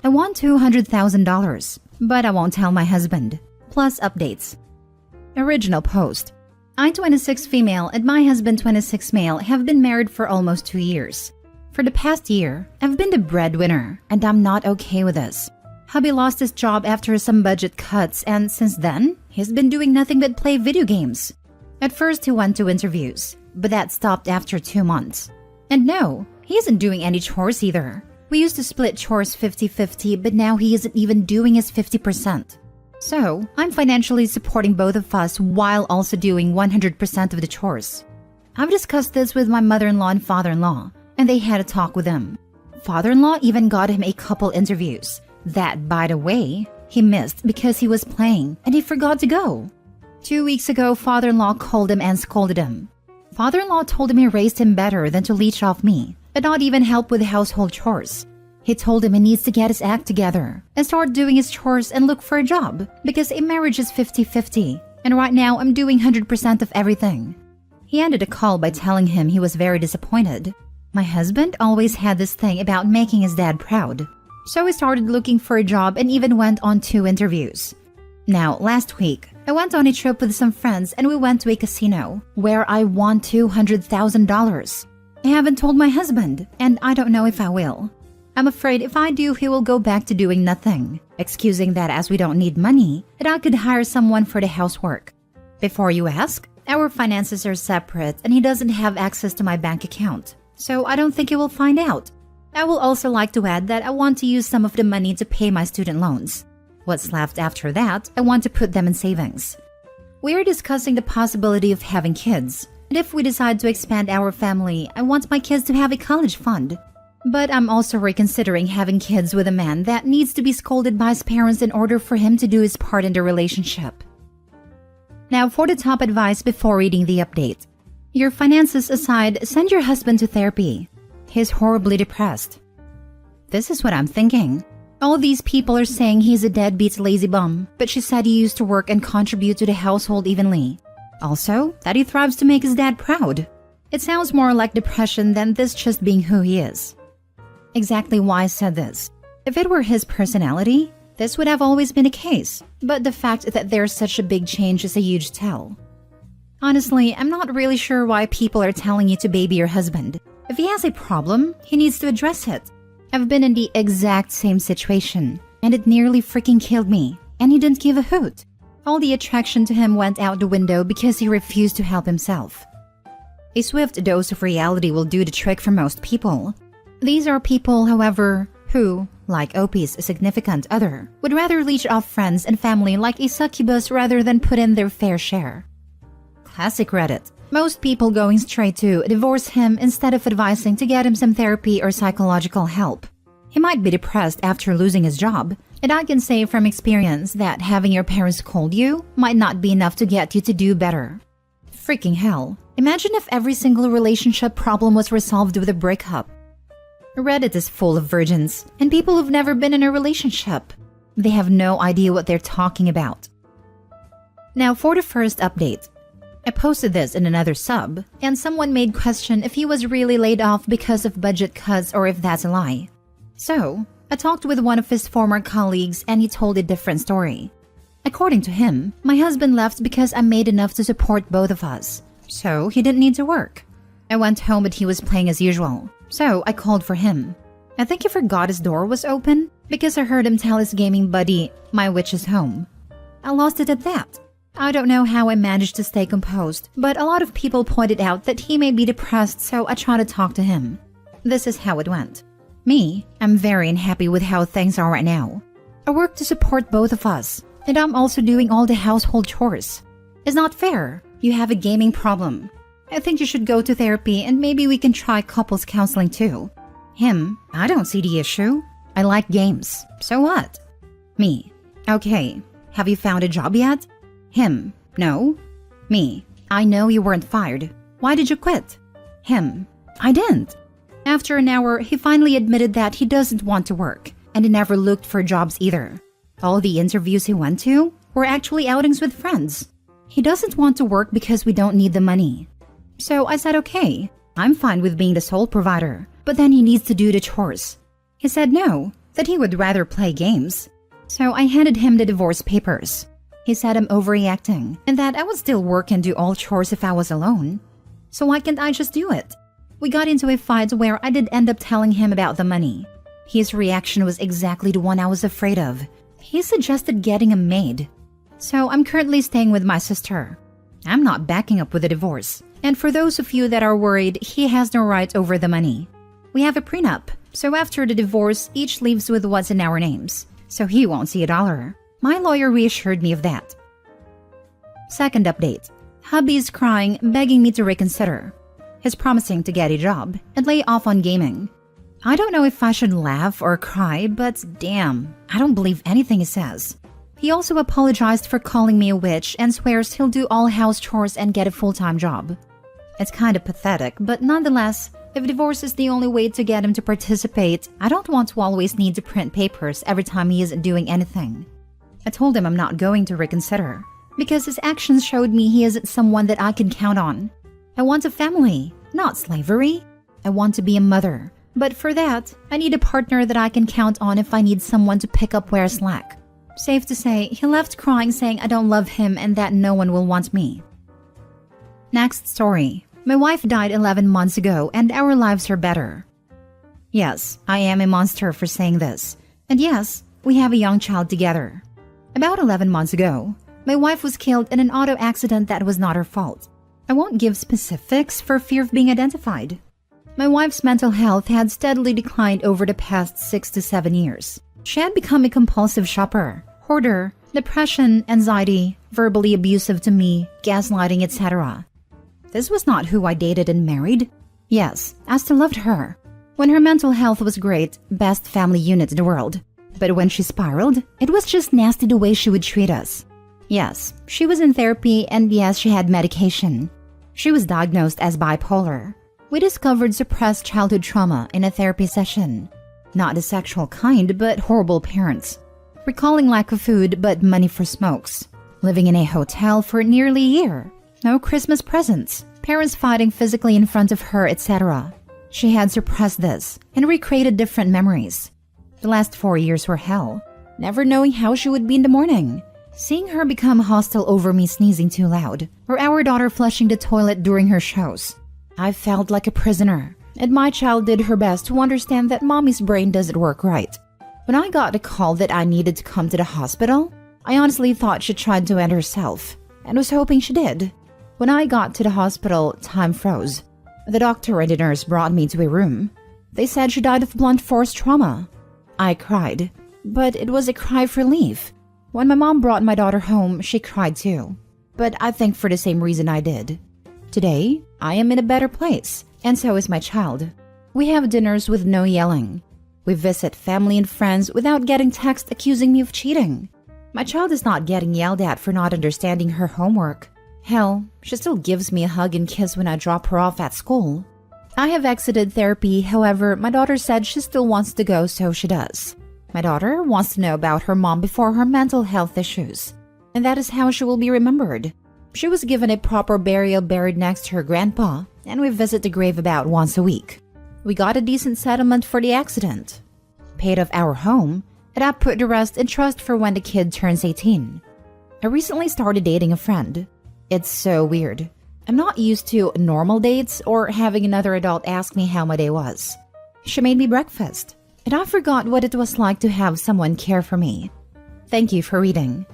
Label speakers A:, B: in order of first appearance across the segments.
A: I want $200,000, but I won't tell my husband. Plus updates. Original post. I, 26 female, and my husband, 26 male, have been married for almost 2 years. For the past year, I've been the breadwinner, and I'm not okay with this. Hubby lost his job after some budget cuts, and since then, he's been doing nothing but play video games. At first, he went to interviews, but that stopped after 2 months. And no, he isn't doing any chores either. We used to split chores 50-50, but now he isn't even doing his 50%. So, I'm financially supporting both of us while also doing 100% of the chores. I've discussed this with my mother-in-law and father-in-law, and they had a talk with him. Father-in-law even got him a couple interviews. That, by the way, he missed because he was playing and he forgot to go. 2 weeks ago, father-in-law called him and scolded him. Father-in-law told him he raised him better than to leech off me and not even help with household chores. He told him he needs to get his act together and start doing his chores and look for a job because a marriage is 50-50, and right now I'm doing 100% of everything. He ended the call by telling him he was very disappointed. My husband always had this thing about making his dad proud. So he started looking for a job and even went on 2 interviews. Now, last week, I went on a trip with some friends and we went to a casino where I won $200,000. I haven't told my husband, and I don't know if I will. I'm afraid if I do, he will go back to doing nothing, excusing that as we don't need money, that I could hire someone for the housework. Before you ask, our finances are separate and he doesn't have access to my bank account, so I don't think he will find out. I will also like to add that I want to use some of the money to pay my student loans. What's left after that, I want to put them in savings. We are discussing the possibility of having kids, and if we decide to expand our family, I want my kids to have a college fund. But I'm also reconsidering having kids with a man that needs to be scolded by his parents in order for him to do his part in the relationship. Now for the top advice before reading the update. Your finances aside, send your husband to therapy. He's horribly depressed. This is what I'm thinking. All these people are saying he's a deadbeat lazy bum, but she said he used to work and contribute to the household evenly. Also, that he thrives to make his dad proud. It sounds more like depression than this just being who he is. Exactly why I said this. If it were his personality, this would have always been the case, but the fact that there's such a big change is a huge tell. Honestly, I'm not really sure why people are telling you to baby your husband. If he has a problem, he needs to address it. I've been in the exact same situation, and it nearly freaking killed me, and he didn't give a hoot. All the attraction to him went out the window because he refused to help himself. A swift dose of reality will do the trick for most people. These are people, however, who, like OP's significant other, would rather leech off friends and family like a succubus rather than put in their fair share. Classic Reddit. Most people going straight to divorce him instead of advising to get him some therapy or psychological help. He might be depressed after losing his job, and I can say from experience that having your parents scold you might not be enough to get you to do better. Freaking hell. Imagine if every single relationship problem was resolved with a breakup. Reddit is full of virgins and people who've never been in a relationship. They have no idea what they're talking about. Now for the first update. I posted this in another sub, and someone made question if he was really laid off because of budget cuts or if that's a lie. So, I talked with one of his former colleagues and he told a different story. According to him, my husband left because I made enough to support both of us, so he didn't need to work. I went home but he was playing as usual, so I called for him. I think he forgot his door was open because I heard him tell his gaming buddy, "My witch is home." I lost it at that. I don't know how I managed to stay composed, but a lot of people pointed out that he may be depressed, so I tried to talk to him. This is how it went. Me, I'm very unhappy with how things are right now. I work to support both of us, and I'm also doing all the household chores. It's not fair. You have a gaming problem. I think you should go to therapy and maybe we can try couples counseling too. Him, I don't see the issue. I like games. So what? Me, okay. Have you found a job yet? Him, no. Me, I know you weren't fired. Why did you quit? Him, I didn't. After an hour, he finally admitted that he doesn't want to work, and he never looked for jobs either. All the interviews he went to were actually outings with friends. He doesn't want to work because we don't need the money. So I said, okay, I'm fine with being the sole provider, but then he needs to do the chores. He said no, that he would rather play games. So I handed him the divorce papers. He said I'm overreacting and that I would still work and do all chores if I was alone. So why can't I just do it? We got into a fight where I did end up telling him about the money. His reaction was exactly the one I was afraid of. He suggested getting a maid. So I'm currently staying with my sister. I'm not backing up with a divorce. And for those of you that are worried, he has no right over the money. We have a prenup, so after the divorce, each leaves with what's in our names, so he won't see a dollar. My lawyer reassured me of that. Second update. Hubby is crying, begging me to reconsider. He's promising to get a job and lay off on gaming. I don't know if I should laugh or cry, but damn, I don't believe anything he says. He also apologized for calling me a witch and swears he'll do all house chores and get a full-time job. It's kind of pathetic, but nonetheless, if divorce is the only way to get him to participate, I don't want to always need to print papers every time he isn't doing anything. I told him I'm not going to reconsider, because his actions showed me he isn't someone that I can count on. I want a family, not slavery. I want to be a mother, but for that, I need a partner that I can count on if I need someone to pick up where I slack. Safe to say, he left crying saying I don't love him and that no one will want me. Next story. My wife died 11 months ago and our lives are better. Yes, I am a monster for saying this. And yes, we have a young child together. About 11 months ago, my wife was killed in an auto accident that was not her fault. I won't give specifics for fear of being identified. My wife's mental health had steadily declined over the past 6 to 7 years. She had become a compulsive shopper, hoarder, depression, anxiety, verbally abusive to me, gaslighting, etc. This was not who I dated and married. Yes, I still loved her. When her mental health was great, best family unit in the world. But when she spiraled, it was just nasty the way she would treat us. Yes, she was in therapy and yes, she had medication. She was diagnosed as bipolar. We discovered suppressed childhood trauma in a therapy session. Not the sexual kind, but horrible parents. Recalling lack of food, but money for smokes. Living in a hotel for nearly a year. No Christmas presents. Parents fighting physically in front of her, etc. She had suppressed this and recreated different memories. The last 4 years were hell. Never knowing how she would be in the morning. Seeing her become hostile over me sneezing too loud. Or our daughter flushing the toilet during her shows. I felt like a prisoner. And my child did her best to understand that mommy's brain doesn't work right. When I got a call that I needed to come to the hospital, I honestly thought she tried to end herself, and was hoping she did. When I got to the hospital, time froze. The doctor and the nurse brought me to a room. They said she died of blunt force trauma. I cried, but it was a cry of relief. When my mom brought my daughter home, she cried too. But I think for the same reason I did. Today, I am in a better place. And so is my child. We have dinners with no yelling. We visit family and friends without getting text accusing me of cheating. My child is not getting yelled at for not understanding her homework. Hell, she still gives me a hug and kiss when I drop her off at school. I have exited therapy, however, my daughter said she still wants to go, so she does. My daughter wants to know about her mom before her mental health issues. And that is how she will be remembered. She was given a proper burial buried next to her grandpa, and we visit the grave about once a week. We got a decent settlement for the accident. Paid off our home, and I put the rest in trust for when the kid turns 18. I recently started dating a friend. It's so weird. I'm not used to normal dates or having another adult ask me how my day was. She made me breakfast, and I forgot what it was like to have someone care for me. Thank you for reading.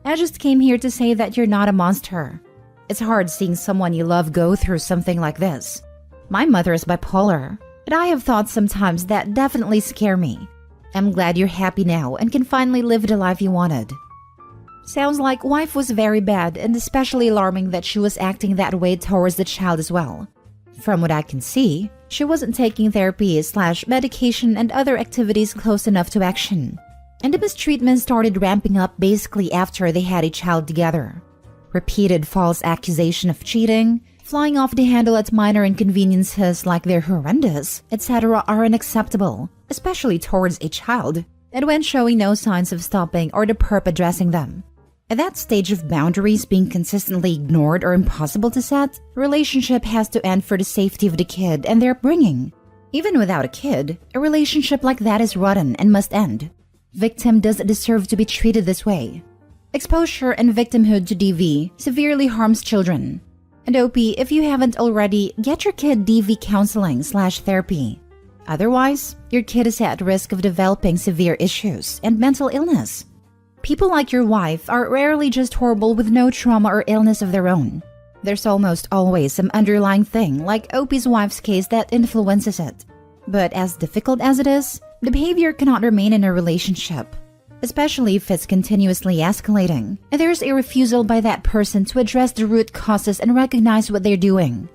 A: I just came here to say that you're not a monster. It's hard seeing someone you love go through something like this. My mother is bipolar, but I have thoughts sometimes that definitely scare me. I'm glad you're happy now and can finally live the life you wanted. Sounds like wife was very bad and especially alarming that she was acting that way towards the child as well. From what I can see, she wasn't taking therapy/medication and other activities close enough to action. And the mistreatment started ramping up basically after they had a child together. Repeated false accusation of cheating, flying off the handle at minor inconveniences like they're horrendous, etc. are unacceptable, especially towards a child, and when showing no signs of stopping or the perp addressing them. At that stage of boundaries being consistently ignored or impossible to set, relationship has to end for the safety of the kid and their upbringing. Even without a kid, a relationship like that is rotten and must end. Victim doesn't deserve to be treated this way. Exposure and victimhood to DV severely harms children. And OP, if you haven't already, get your kid DV counseling/therapy. Otherwise, your kid is at risk of developing severe issues and mental illness. People like your wife are rarely just horrible with no trauma or illness of their own. There's almost always some underlying thing, like OP's wife's case, that influences it. But as difficult as it is, the behavior cannot remain in a relationship, especially if it's continuously escalating, and there's a refusal by that person to address the root causes and recognize what they're doing.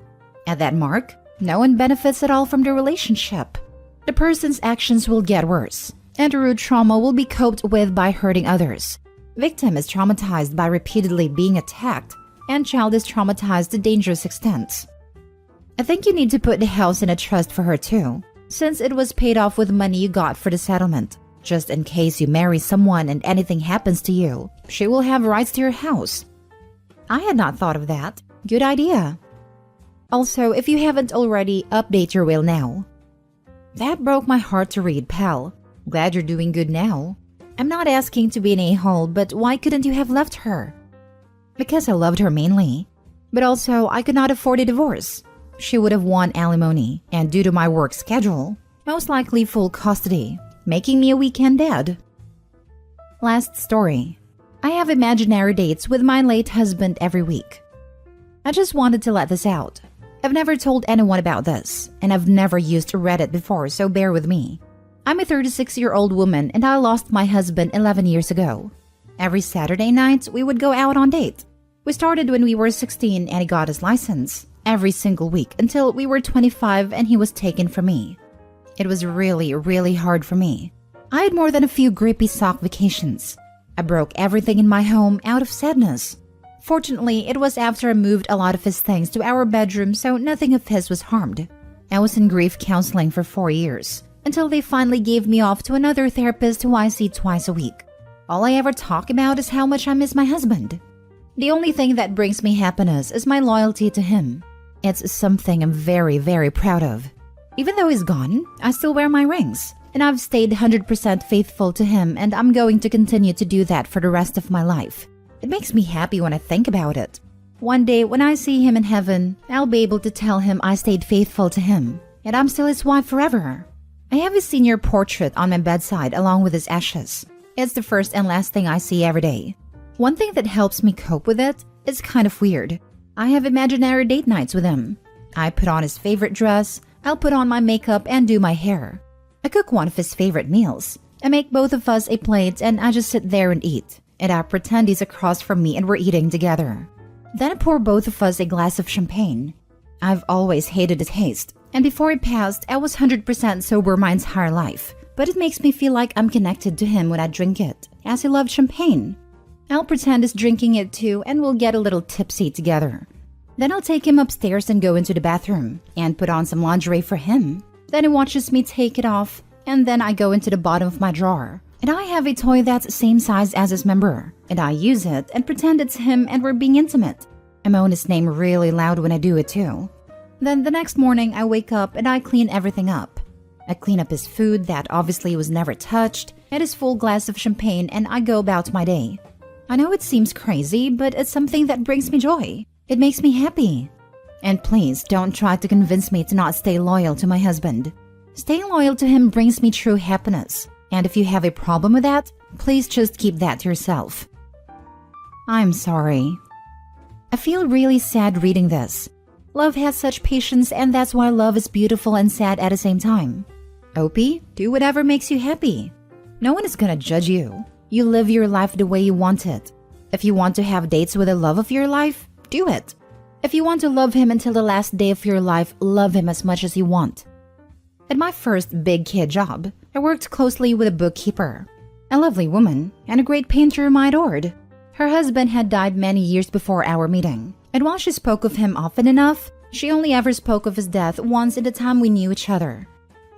A: At that mark, no one benefits at all from the relationship. The person's actions will get worse, and root trauma will be coped with by hurting others. Victim is traumatized by repeatedly being attacked, and child is traumatized to dangerous extents. I think you need to put the house in a trust for her too, since it was paid off with money you got for the settlement. Just in case you marry someone and anything happens to you, she will have rights to your house. I had not thought of that. Good idea. Also, if you haven't already, update your will now. That broke my heart to read, pal. Glad you're doing good now. I'm not asking to be an a-hole, but why couldn't you have left her? Because I loved her mainly. But also, I could not afford a divorce. She would have won alimony, and due to my work schedule, most likely full custody, making me a weekend dad. Last story. I have imaginary dates with my late husband every week. I just wanted to let this out. I've never told anyone about this, and I've never used Reddit before, so bear with me. I'm a 36-year-old woman, and I lost my husband 11 years ago. Every Saturday night, we would go out on date. We started when we were 16 and he got his license, every single week until we were 25 and he was taken from me. It was really, really hard for me. I had more than a few grippy sock vacations. I broke everything in my home out of sadness. Fortunately, it was after I moved a lot of his things to our bedroom, so nothing of his was harmed. I was in grief counseling for 4 years, until they finally gave me off to another therapist who I see twice a week. All I ever talk about is how much I miss my husband. The only thing that brings me happiness is my loyalty to him. It's something I'm very, very proud of. Even though he's gone, I still wear my rings, and I've stayed 100% faithful to him, and I'm going to continue to do that for the rest of my life. It makes me happy when I think about it. One day, when I see him in heaven, I'll be able to tell him I stayed faithful to him, and I'm still his wife forever. I have his senior portrait on my bedside along with his ashes. It's the first and last thing I see every day. One thing that helps me cope with it is kind of weird. I have imaginary date nights with him. I put on his favorite dress, I'll put on my makeup and do my hair. I cook one of his favorite meals. I make both of us a plate and I just sit there and eat. And I pretend he's across from me and we're eating together. Then I pour both of us a glass of champagne. I've always hated the taste, and before he passed, I was 100% sober my entire life. But it makes me feel like I'm connected to him when I drink it, as he loved champagne. I'll pretend he's drinking it too, and we'll get a little tipsy together. Then I'll take him upstairs and go into the bathroom, and put on some lingerie for him. Then he watches me take it off, and then I go into the bottom of my drawer. And I have a toy that's the same size as his member, and I use it and pretend it's him and we're being intimate. I moan his name really loud when I do it too. Then the next morning I wake up and I clean everything up. I clean up his food that obviously was never touched, and his full glass of champagne, and I go about my day. I know it seems crazy, but it's something that brings me joy. It makes me happy. And please don't try to convince me to not stay loyal to my husband. Staying loyal to him brings me true happiness. And if you have a problem with that, please just keep that to yourself. I'm sorry. I feel really sad reading this. Love has such patience, and that's why love is beautiful and sad at the same time. Opie, do whatever makes you happy. No one is gonna judge you. You live your life the way you want it. If you want to have dates with the love of your life, do it. If you want to love him until the last day of your life, love him as much as you want. At my first big kid job, I worked closely with a bookkeeper, a lovely woman, and a great painter whom I adored. Her husband had died many years before our meeting, and while she spoke of him often enough, she only ever spoke of his death once in the time we knew each other.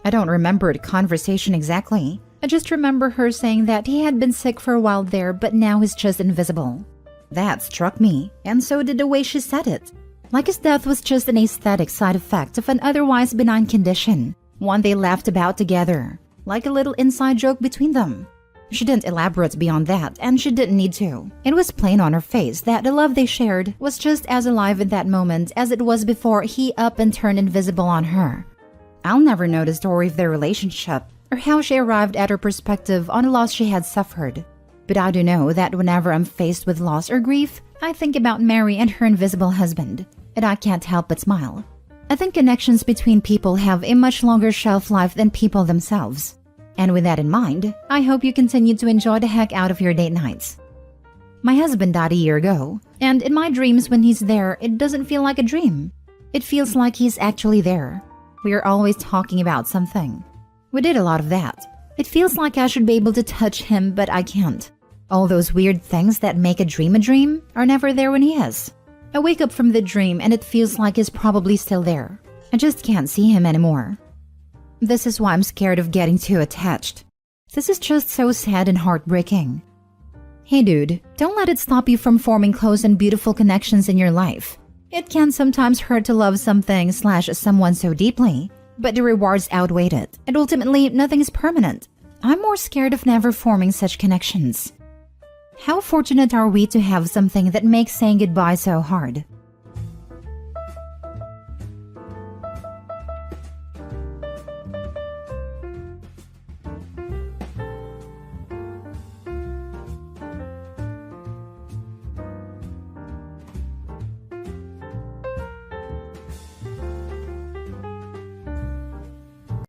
A: I don't remember the conversation exactly. I just remember her saying that he had been sick for a while there, but now he's just invisible. That struck me, and so did the way she said it. Like his death was just an aesthetic side effect of an otherwise benign condition. one they laughed about together, like a little inside joke between them. She didn't elaborate beyond that, and she didn't need to. It was plain on her face that the love they shared was just as alive in that moment as it was before he up and turned invisible on her. I'll never know the story of their relationship or how she arrived at her perspective on the loss she had suffered. But I do know that whenever I'm faced with loss or grief, I think about Mary and her invisible husband, and I can't help but smile. I think connections between people have a much longer shelf life than people themselves. And with that in mind, I hope you continue to enjoy the heck out of your date nights. My husband died a year ago, and in my dreams when he's there, it doesn't feel like a dream. It feels like he's actually there. We are always talking about something. We did a lot of that. It feels like I should be able to touch him, but I can't. All those weird things that make a dream are never there when he is. I wake up from the dream and it feels like he's probably still there. I just can't see him anymore. This is why I'm scared of getting too attached. This is just so sad and heartbreaking. Hey dude, don't let it stop you from forming close and beautiful connections in your life. It can sometimes hurt to love something/someone so deeply, but the rewards outweigh it, and ultimately nothing is permanent. I'm more scared of never forming such connections. How fortunate are we to have something that makes saying goodbye so hard?